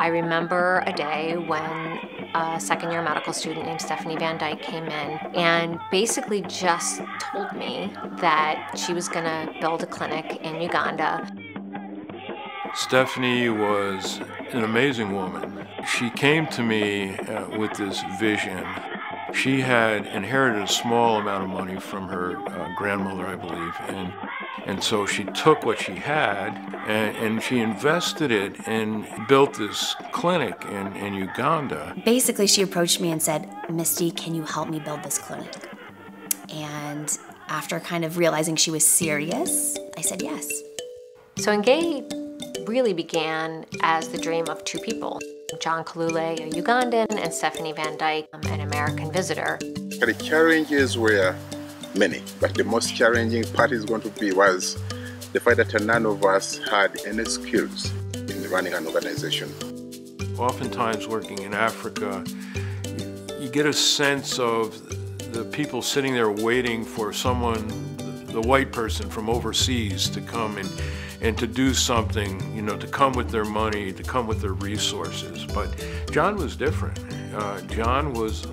I remember a day when a second-year medical student named Stephanie Van Dyke came in and basically just told me that she was going to build a clinic in Uganda. Stephanie was an amazing woman. She came to me with this vision. She had inherited a small amount of money from her grandmother, I believe, and so she took what she had and she invested it and built this clinic in Uganda. Basically, she approached me and said, "Misty, can you help me build this clinic?" And after kind of realizing she was serious, I said yes. So Engeye really began as the dream of two people, John Kalule, a Ugandan, and Stephanie Van Dyke, an American visitor. The challenges were many, but the most challenging part is going to be was the fact that none of us had any skills in running an organization. Oftentimes working in Africa, you get a sense of the people sitting there waiting for someone, the white person from overseas, to come and to do something, you know, to come with their money, to come with their resources. But John was different. John was,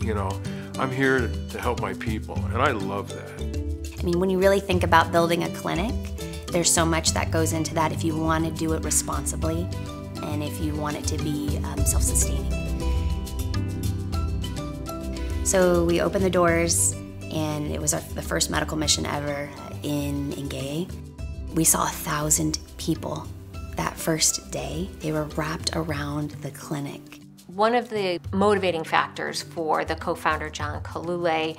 you know, I'm here to help my people, and I love that. I mean, when you really think about building a clinic, there's so much that goes into that if you want to do it responsibly and if you want it to be self-sustaining. So we opened the doors, and it was the first medical mission ever in Engeye. We saw 1,000 people that first day. They were wrapped around the clinic. One of the motivating factors for the co-founder John Kalule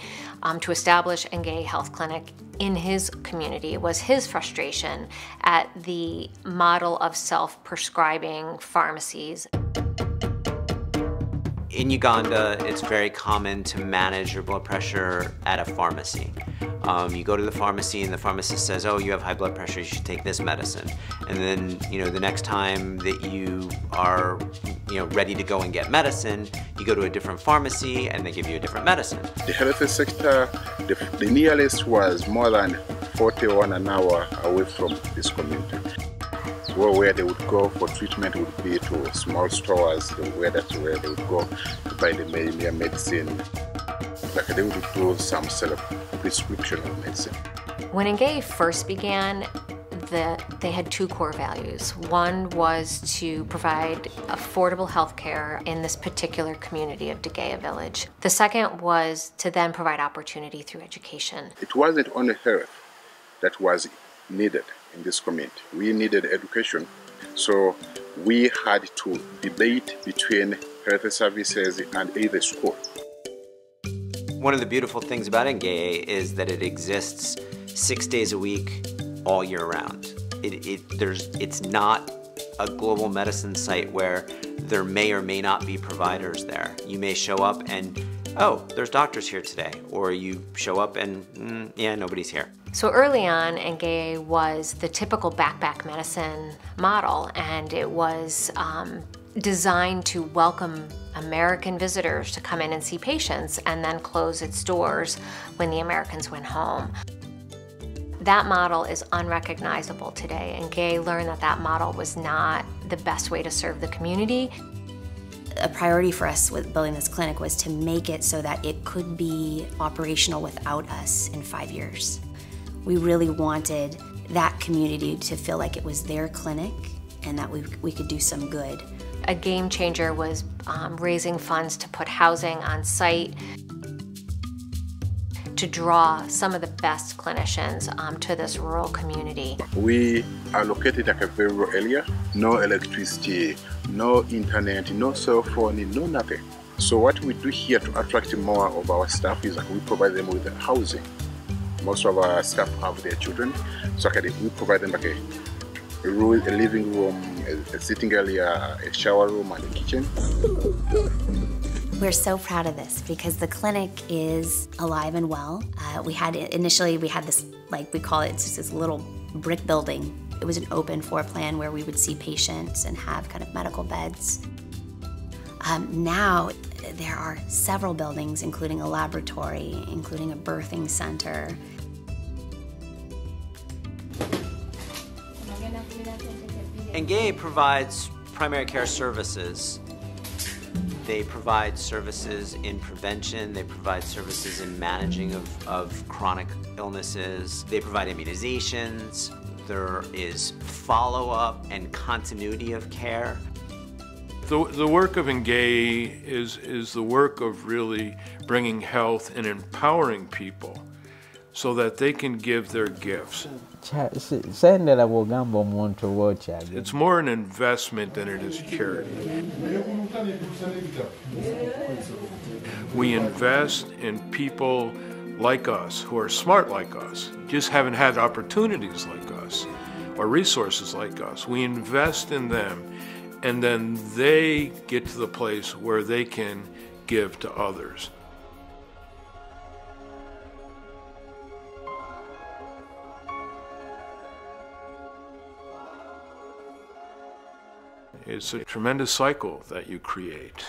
to establish Engeye Health Clinic in his community was his frustration at the model of self-prescribing pharmacies. In Uganda, it's very common to manage your blood pressure at a pharmacy. You go to the pharmacy and the pharmacist says, "Oh, you have high blood pressure, you should take this medicine." And then, you know, the next time that you are, you know, ready to go and get medicine, you go to a different pharmacy and they give you a different medicine. The health sector, the nearest was more than 41 an hour away from this community. Where they would go for treatment would be to small stores, where they would go to buy the medicine. Like they would do some self-prescription of medicine. When Engeye first began, they had two core values. One was to provide affordable health care in this particular community of Ddegeya Village. The second was to then provide opportunity through education. It wasn't only health that was needed in this community. We needed education, so we had to debate between health services and either school. One of the beautiful things about Engeye is that it exists 6 days a week, all year round. It's not a global medicine site where there may or may not be providers there. You may show up and, oh, there's doctors here today, or you show up and, yeah, nobody's here. So early on, Engeye was the typical backpack medicine model, and it was designed to welcome American visitors to come in and see patients and then close its doors when the Americans went home. That model is unrecognizable today. Engeye learned that that model was not the best way to serve the community. A priority for us with building this clinic was to make it so that it could be operational without us in 5 years. We really wanted that community to feel like it was their clinic and that we could do some good. A game changer was raising funds to put housing on site to draw some of the best clinicians to this rural community. We are located at a very rural area, no electricity, no internet, no cell phone, no nothing. So what we do here to attract more of our staff is that we provide them with housing. Most of our staff have their children, so we provide them like a living room, a sitting area, a shower room, and a kitchen. We're so proud of this because the clinic is alive and well. Initially we had this, like we call it, it's just this little brick building. It was an open floor plan where we would see patients and have kind of medical beds. Now there are several buildings, including a laboratory, including a birthing center. Engeye provides primary care services. They provide services in prevention, they provide services in managing of chronic illnesses, they provide immunizations, there is follow-up and continuity of care. The work of Engeye is the work of really bringing health and empowering people so that they can give their gifts. It's more an investment than it is charity. We invest in people like us, who are smart like us, just haven't had opportunities like us, or resources like us. We invest in them, and then they get to the place where they can give to others. It's a tremendous cycle that you create.